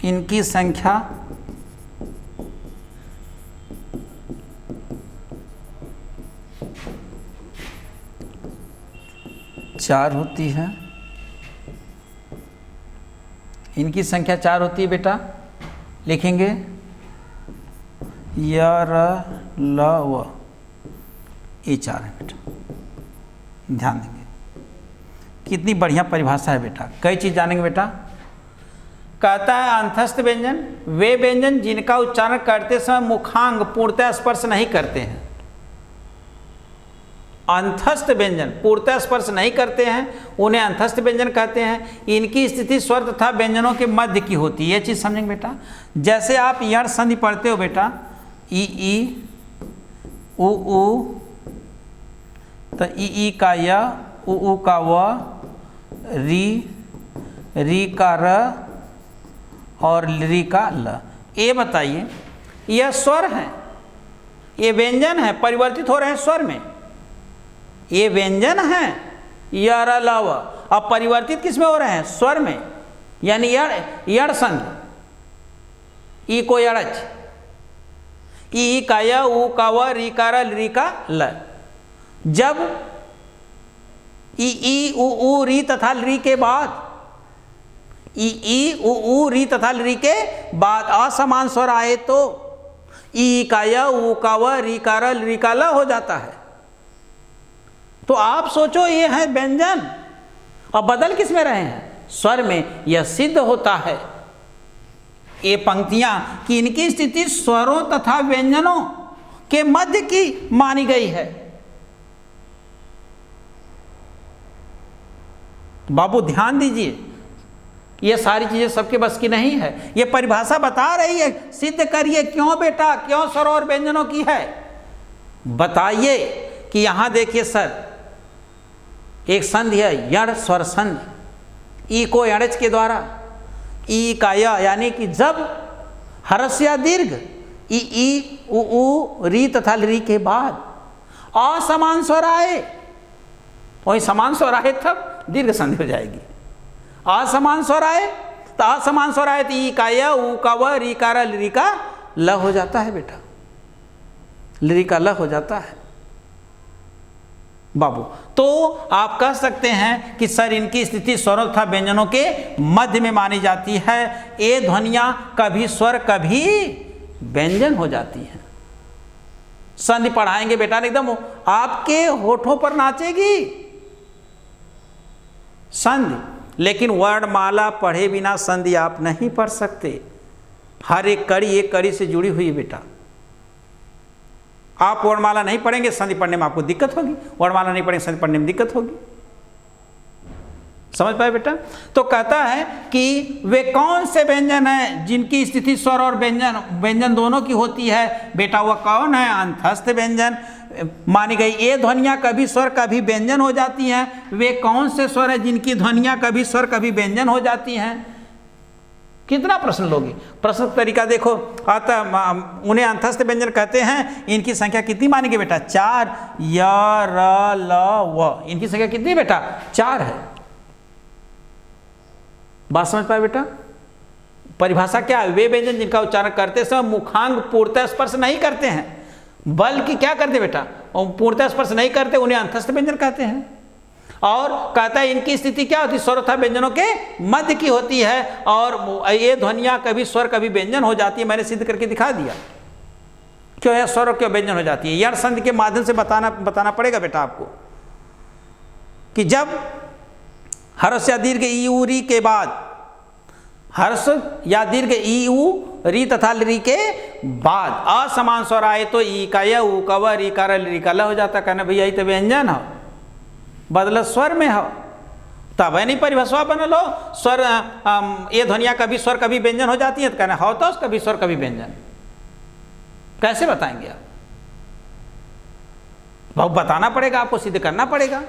इनकी संख्या चार होती है। इनकी संख्या 4 होती है बेटा, लिखेंगे य र ल व, ये 4 है बेटा, ध्यान देंगे। कितनी बढ़िया परिभाषा है बेटा। कई चीज़ जानेंगे बेटा। कहता है अंतस्थ व्यंजन वे व्यंजन जिनका उच्चारण करते समय मुखांग पूर्णतः स्पर्श नहीं करते हैं। अंतस्थ व्यंजन पूर्णतः स्पर्श नहीं करते हैं, उन्हें अंतस्थ व्यंजन कहते हैं। इनकी स्थिति स्वर तथा व्यंजनों के मध्य की होती है। ये चीज़ समझेंगे बेटा। जैसे आप यण संधि पढ़ते हो बेटा, ई उ, तो ई का य, उ का व, री का र और री का ल। ये बताइए, यह स्वर है, ये व्यंजन है, परिवर्तित हो रहे हैं स्वर में। ये व्यंजन है य र ल व, अब परिवर्तित किस में हो रहे हैं? स्वर में, यानी यण संधि। ई को यड़च, ई का य, उ का व, री का र, री का ल। जब ई उ री तथा री के बाद, ई उ री तथा री के बाद असमान स्वर आए तो ई का य, उ का व, री का र, री का ल हो जाता है। तो आप सोचो ये है व्यंजन, और बदल किस में रहे हैं? स्वर में। यह सिद्ध होता है ये पंक्तियां कि इनकी स्थिति स्वरों तथा व्यंजनों के मध्य की मानी गई है। बाबू ध्यान दीजिए, ये सारी चीजें सबके बस की नहीं है। ये परिभाषा बता रही है, सिद्ध करिए। क्यों बेटा, क्यों स्वरों और व्यंजनों की है? बताइए कि यहां देखिए सर, एक संधि है यण स्वर संधि। ई को यणच के द्वारा, ई का य, यानी कि जब हर्ष या दीर्घ ई उ री तथा री के बाद असमान स्वर आए, वही समान स्वर आए तब दीर्घ संधि हो जाएगी। असमान स्वर आए तो असमान स्वर आए तो ई का य, उ का व, री का र, री का ल हो जाता है बेटा, री का ल हो जाता है बाबू। तो आप कह सकते हैं कि सर इनकी स्थिति स्वरों तथा व्यंजनों के मध्य में मानी जाती है। ये ध्वनियां कभी स्वर कभी व्यंजन हो जाती हैं। संधि पढ़ाएंगे बेटा, एकदम आपके होठों पर नाचेगी संधि। लेकिन वर्णमाला पढ़े बिना संधि आप नहीं पढ़ सकते। हर एक कड़ी से जुड़ी हुई है बेटा। आप वर्णमाला नहीं पढ़ेंगे, संधि पढ़ने में आपको दिक्कत होगी। वर्णमाला नहीं पढ़ेंगे, संधि पढ़ने में दिक्कत होगी। समझ पाए बेटा? तो कहता है कि वे कौन से व्यंजन हैं जिनकी स्थिति स्वर और व्यंजन दोनों की होती है। बेटा वह कौन है? अंतस्थ व्यंजन मानी गई। ये ध्वनियां कभी स्वर कभी व्यंजन हो जाती हैं। वे कौन से स्वर हैं जिनकी ध्वनियां कभी स्वर कभी व्यंजन हो जाती हैं? कितना प्रश्न लोगे? प्रश्न तरीका देखो। अतः उन्हें अंतस्थ व्यंजन कहते हैं। इनकी संख्या कितनी मानेंगे बेटा? 4। य र ल व, इनकी संख्या कितनी बेटा? 4 है। बात समझ पाए बेटा? परिभाषा क्या है? वे व्यंजन जिनका उच्चारण करते समय मुखांग पूर्णतः स्पर्श नहीं करते हैं, बल्कि क्या करते बेटा? पूर्णतः स्पर्श नहीं करते, उन्हें अंतस्थ व्यंजन कहते हैं। और कहता है इनकी स्थिति क्या होती है? स्वर तथा व्यंजनों के मध्य की होती है। और ये ध्वनियां कभी स्वर कभी व्यंजन हो जाती है। मैंने सिद्ध करके दिखा दिया क्यों है स्वर क्यों व्यंजन हो जाती है। यण संधि के माध्यम से बताना पड़ेगा बेटा आपको कि जब हर्ष या दीर्घ ई उ री के बाद, हर्ष या दीर्घ ई उ री तथा री के बाद असमान स्वर आए तो ई का य, उ का व, री का र, री का ल हो जाता। कहना भैया ये तो व्यंजन है, बदल स्वर में हो। तब है नहीं परिभाषा बनल हो स्वर। ये ध्वनियां कभी स्वर कभी व्यंजन हो जाती है तो कहना हो तो कभी स्वर कभी व्यंजन। कैसे बताएंगे आप? बहुत बताना पड़ेगा आपको, सिद्ध करना पड़ेगा।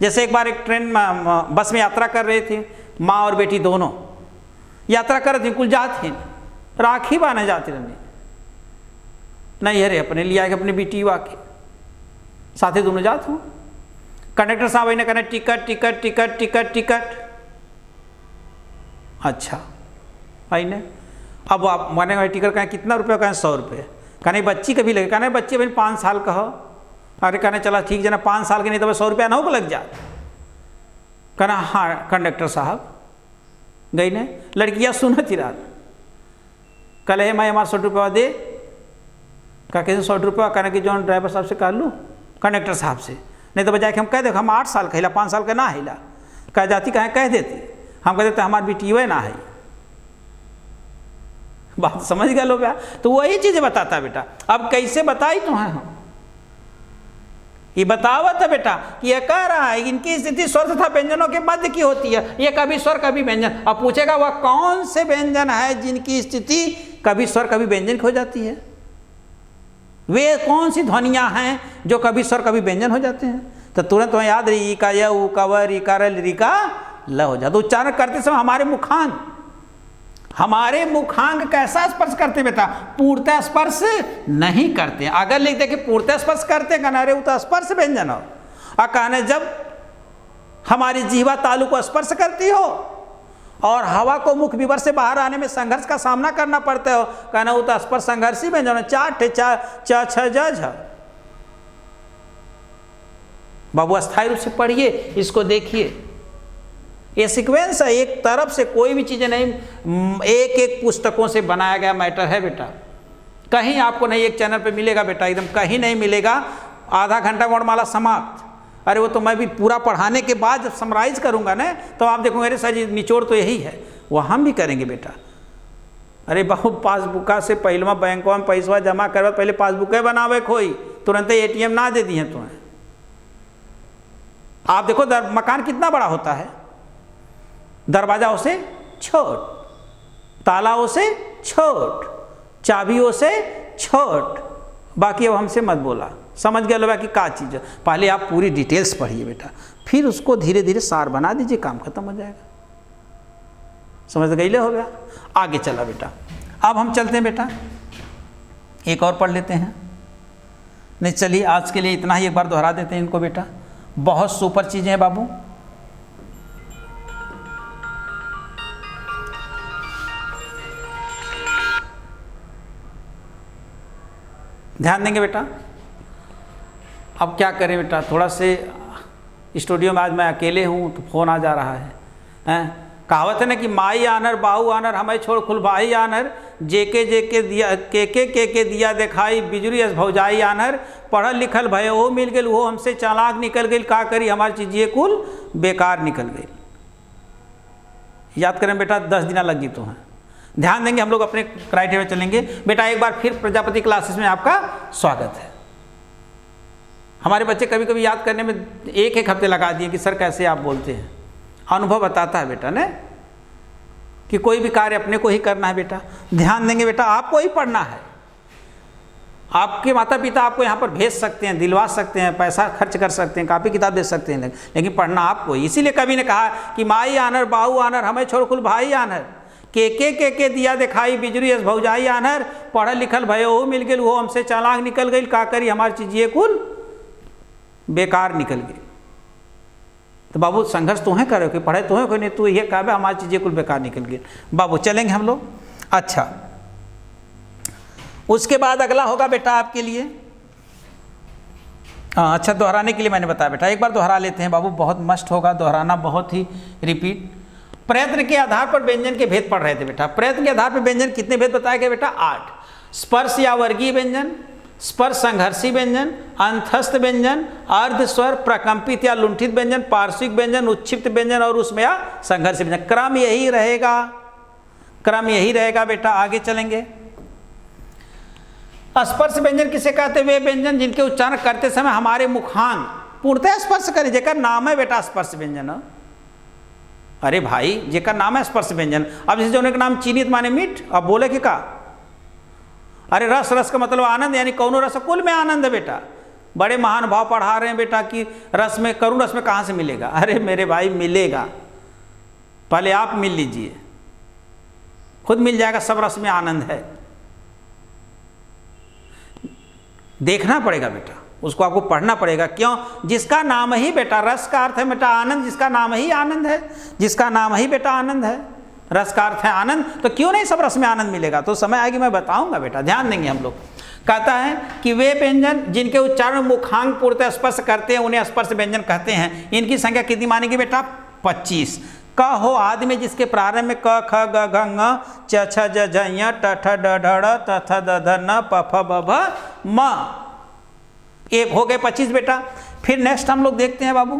जैसे एक बार एक ट्रेन में बस में यात्रा कर रहे थे, माँ और बेटी दोनों यात्रा कर रहे थे। कुल जात हैं, राखी बाने जाते रहने नहीं अरे अपने लिया के अपने बेटी वाके साथे दोनों जात हूँ। कंडक्टर साहब ने कहना ticket ticket ticket ticket ticket. अच्छा आई ने अब आप माने भाई टिकट कहें कितना रुपये, कहें 100 रुपये, कहने बच्ची कभी लगे, कहने बच्ची भाई 5 साल का हो, अरे कहने चला ठीक जना 5 साल के नहीं तो 100 रुपया ना हो लग जा, कहना हाँ कंडक्टर साहब गई ने, लड़कियाँ सुनत ही रात, कल है मैं हमारा 100 रुपया दे, कहा कैसे 100 रुपया, कहना कि जो ड्राइवर साहब से कह लूँ, कंडक्टर साहब से, नहीं तो बजाय कि हम कह दे हम 8 साल का हिला 5 साल का ना हिला, कह जाती कह देती, हम कह देते हमारी बेटी वह ना है। बात समझ गए लो भैया, तो वही चीज़ें बताता बेटा। अब कैसे बताई तो हैं हम, ये बतावत है बेटा कि ये कह रहा है इनकी स्थिति स्वर तथा व्यंजनों के मध्य की होती है, ये कभी स्वर कभी व्यंजन। अब पूछेगा वह कौन से व्यंजन है जिनकी स्थिति कभी स्वर कभी व्यंजन हो जाती है, वे कौन सी ध्वनियां हैं जो कभी स्वर कभी व्यंजन हो जाते हैं। तो तुरंत तुम्हें याद रही ई का य उ का व री का र री का ल हो जाता। उच्चारण करते समय हमारे मुखांग कैसा स्पर्श करते बेटा, पूर्णतः स्पर्श नहीं करते। अगर लिखते कि पूर्णतः स्पर्श करते कहना अरे वो तो स्पर्श व्यंजन हो, और कहने जब हमारी जीवा तालु को स्पर्श करती हो और हवा को मुख विवर से बाहर आने में संघर्ष का सामना करना पड़ता हो, कहना वो तो स्पर्श संघर्षी व्यंजन है। 4 ठ च छ ज झ। बाबू अस्थायी रूप से पढ़िए, इसको देखिए, ये सीक्वेंस है, एक तरफ से कोई भी चीज़ें नहीं, एक एक पुस्तकों से बनाया गया मैटर है बेटा। कहीं आपको नहीं एक चैनल पे मिलेगा बेटा, एकदम कहीं नहीं मिलेगा। आधा घंटा वर्णमाला समाप्त, अरे वो तो मैं भी पूरा पढ़ाने के बाद जब समराइज करूँगा ना तो आप देखोगे अरे सर जी निचोड़ तो यही है, वो हम भी करेंगे बेटा। अरे बाबू पासबुका से पहलवा बैंकों में पैसा जमा करवा, पहले पासबुक बनावे कोई, तुरंत ATM ना दे दिए तुम्हें। आप देखो मकान कितना बड़ा होता है, दरवाजाओं से छोट, तालाओं से छोट, चाबियों से छोट, बाकी अब हमसे मत बोला। समझ गए लोग कि क्या चीज़ है। पहले आप पूरी डिटेल्स पढ़िए बेटा, फिर उसको धीरे धीरे सार बना दीजिए, काम खत्म हो जाएगा। समझ गए हो गया। आगे चला बेटा, अब हम चलते हैं बेटा, एक और पढ़ लेते हैं। नहीं चलिए आज के लिए इतना ही, एक बार दोहरा देते हैं इनको बेटा, बहुत सुपर चीज़ें हैं बाबू। ध्यान देंगे बेटा। अब क्या करें बेटा, थोड़ा से स्टूडियो में आज मैं अकेले हूँ तो फ़ोन आ जा रहा है, हैं? कहावत है ना कि माई आनर बाहू आनर हमें छोड़ खुल भाई आनर, जेके दिया के दिया दिखाई बिजुरी अस भौजाई आनर, पढ़ल लिखल भय वो मिल गई, वो हमसे चालाक निकल गई, का करी हमारी चीज़ें कुल बेकार निकल गई। याद करें बेटा, 10 दिन लग गई तो हैं। ध्यान देंगे, हम लोग अपने क्राइटेरिया चलेंगे बेटा। एक बार फिर प्रजापति क्लासेस में आपका स्वागत है। हमारे बच्चे कभी कभी याद करने में 1-1 हफ्ते लगा दिए कि सर कैसे आप बोलते हैं। अनुभव बताता है बेटा ने कि कोई भी कार्य अपने को ही करना है बेटा। ध्यान देंगे बेटा, आपको ही पढ़ना है। आपके माता पिता आपको यहाँ पर भेज सकते हैं, दिलवा सकते हैं, पैसा खर्च कर सकते हैं, कापी किताब दे सकते हैं, लेकिन पढ़ना आपको। इसीलिए कवि ने कहा कि माई आनर बाहू आनर हमें छोड़ कुल भाई आनर, के दिया दिखाई बिजुरी अस भौजाई आनर, पढ़ल लिखल भयो वो मिल गई, वो हमसे चालाक निकल गई, का करी हमारी चीज़ें कुल बेकार निकल गई। तो बाबू संघर्ष तुम्हें करो कि पढ़े तुम्हें कोई नहीं, तू ये कहा हमारी चीज़ें कुल बेकार निकल गई। बाबू चलेंगे हम लोग। अच्छा, उसके बाद अगला होगा बेटा आपके लिए, अच्छा दोहराने के लिए मैंने बताया बेटा, एक बार दोहरा लेते हैं बाबू, बहुत मस्त होगा दोहराना, बहुत ही रिपीट। प्रयत्न के आधार पर व्यंजन के भेद पढ़ रहे थे बेटा। प्रयत्न के आधार पर व्यंजन कितने भेद बताए गए बेटा? 8। स्पर्श या वर्गीय व्यंजन, स्पर्श संघर्षी व्यंजन, अंतस्थ व्यंजन, अर्ध स्वर, प्रकंपित या लुंठित व्यंजन, पार्श्विक व्यंजन, उच्छिप्त व्यंजन और उसमें या संघर्षी व्यंजन। क्रम यही रहेगा, क्रम यही रहेगा बेटा। आगे चलेंगे। स्पर्श व्यंजन किसे कहते हैं? वे व्यंजन जिनके उच्चारण करते समय हमारे मुखांग पूर्णतः स्पर्श करे, जेकर नाम है बेटा स्पर्श व्यंजन। अरे भाई जेकर नाम है स्पर्श व्यंजन। अब जैसे जो का नाम चीनी माने मीठ, अब बोले कि का? अरे रस, रस का मतलब आनंद, यानी कौनो रस कुल में आनंद है बेटा। बड़े महान भाव पढ़ा रहे हैं बेटा कि रस में, करुण रस में कहाँ से मिलेगा? अरे मेरे भाई मिलेगा, पहले आप मिल लीजिए, खुद मिल जाएगा। सब रस में आनंद है, देखना पड़ेगा बेटा, उसको आपको पढ़ना पड़ेगा। क्यों? जिसका नाम ही बेटा, रस का अर्थ है बेटा आनंद, जिसका नाम ही आनंद है, जिसका नाम ही बेटा आनंद है। रस का अर्थ है आनंद, तो क्यों नहीं सब रस में आनंद मिलेगा? तो समय आएगी मैं बताऊंगा बेटा, ध्यान देंगे हम लोग। कहता है कि वे व्यंजन जिनके उच्चारण मुखांग पूर्णतः स्पर्श करते हैं उन्हें स्पर्श व्यंजन कहते हैं। इनकी संख्या कितनी मानेगी बेटा? 25। क हो आदि में जिसके प्रारंभ में क ख ग घ ङ च छ ज झ ञ ट ठ ड ढ ड़ त थ द ध न प फ ब भ म, एक हो गए 25 बेटा। फिर नेक्स्ट हम लोग देखते हैं बाबू,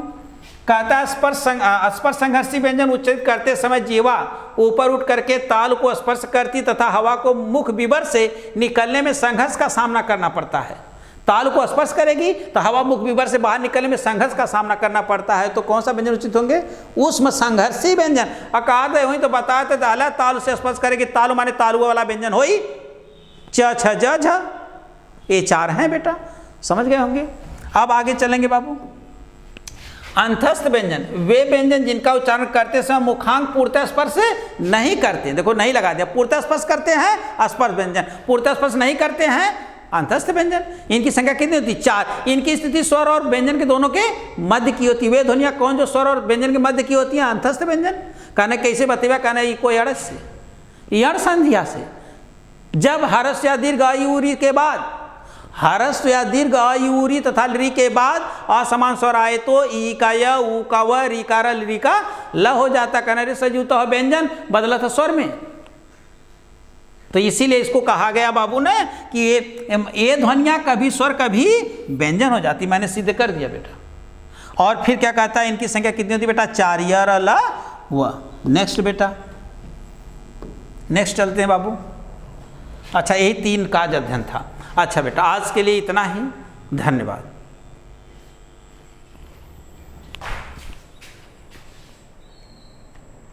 कहता है स्पर्श संघर्षी व्यंजन उच्चारित करते समय जीवा ऊपर उठ करके ताल को स्पर्श करती तथा हवा को मुख विवर से निकलने में संघर्ष का सामना करना पड़ता है। ताल को स्पर्श करेगी तो हवा मुख विवर से बाहर निकलने में संघर्ष का सामना करना पड़ता है। तो कौन सा व्यंजन उचित होंगे? उष्म संघर्षी व्यंजन। अकाद वही तो बताते ताल से स्पर्श करेगी, तालु माने तालुआ वाला व्यंजन होई च छ ज झ, ये 4 हैं बेटा, समझ गए होंगे। अब आगे चलेंगे बाबू। अंतस्थ व्यंजन वे व्यंजन जिनका उच्चारण करते समय मुखांग पूर्णतः स्पर्श नहीं करते, देखो नहीं लगा दिया, पूर्णतः स्पर्श करते हैं स्पर्श व्यंजन, पूर्णतः स्पर्श नहीं करते हैं अंतस्थ व्यंजन। इनकी संख्या कितनी होती? 4। इनकी स्थिति स्वर और व्यंजन के दोनों के मध्य की होती है। वे ध्वनियां कौन जो स्वर और व्यंजन के मध्य की होती है? अंतस्थ व्यंजन। कहने कैसे बतेगा? कहना इको यड़ से, यड़ संध्या से। जब हर्ष या दीर्घ आयुरी के बाद, हरस्व या दीर्घ आयुरी तथा ली के बाद असमान स्वर आए तो ई का य, ऊ का व, री का र, ली का ल हो जाता। कहना सजूता हो व्यंजन बदला था स्वर में। तो इसीलिए इसको कहा गया बाबू ने कि ये ध्वनियां कभी स्वर कभी व्यंजन हो जाती। मैंने सिद्ध कर दिया बेटा। और फिर क्या कहता है? इनकी संख्या कितनी होती बेटा? 4 य र ल व। नेक्स्ट बेटा, नेक्स्ट चलते हैं बाबू। अच्छा, यही 3 का अध्ययन था। अच्छा बेटा, आज के लिए इतना ही, धन्यवाद।